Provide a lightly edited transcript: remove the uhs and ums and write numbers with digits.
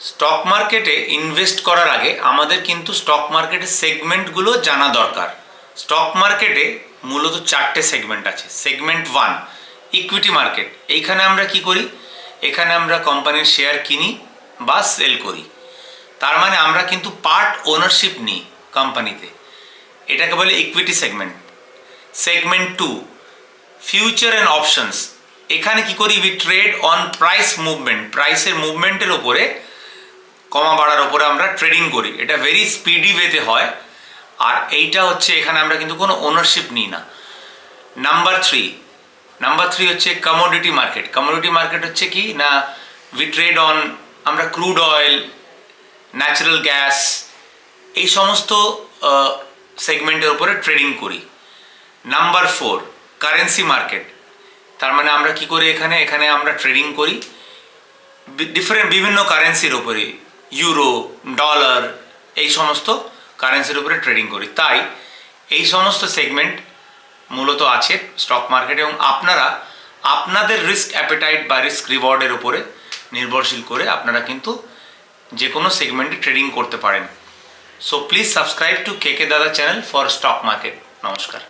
Stock মার্কেটে invest করার আগে আমাদের কিন্তু স্টক মার্কেটের সেগমেন্টগুলো জানা দরকার। স্টক মার্কেটে মূলত 4টে সেগমেন্ট আছে। Segment 1 equity market. এইখানে আমরা কি করি? এখানে আমরা কোম্পানির শেয়ার কিনি বা সেল করি। তার মানে আমরা কিন্তু পার্ট ওনারশিপ নিই কোম্পানিতে। এটাকে বলে equity segment. Segment 2 future and options. এখানে কি করি? We trade on price movement. প্রাইসের মুভমেন্টের ওপরে, কমা বাড়ার ওপরে আমরা ট্রেডিং করি। এটা ভেরি স্পিডি ওয়েতে হয়। আর এইটা হচ্ছে, এখানে আমরা কিন্তু কোনো ওনারশিপ নিই না। নাম্বার থ্রি হচ্ছে কমোডিটি মার্কেট। কমোডিটি মার্কেট হচ্ছে কি না, উই ট্রেড অন, আমরা ক্রুড অয়েল, ন্যাচারাল গ্যাস, এই সমস্ত সেগমেন্টের উপরে ট্রেডিং করি। Number 4 currency market. তার মানে আমরা কি করি? এখানে আমরা ট্রেডিং করি বিভিন্ন কারেন্সির উপরে, ইউরো, ডলার, এই সমস্ত কারেন্সির উপরে ট্রেডিং করি। তাই এই সমস্ত সেগমেন্ট মূলত আছে স্টক মার্কেটে, এবং আপনারা আপনাদের রিস্ক অ্যাপেটাইট বা রিস্ক রিওয়ার্ডের উপরে নির্ভরশীল করে আপনারা কিন্তু যে কোনো সেগমেন্টে ট্রেডিং করতে পারেন। সো প্লিজ সাবস্ক্রাইব টু কে কে দাদা চ্যানেল ফর স্টক মার্কেট। নমস্কার।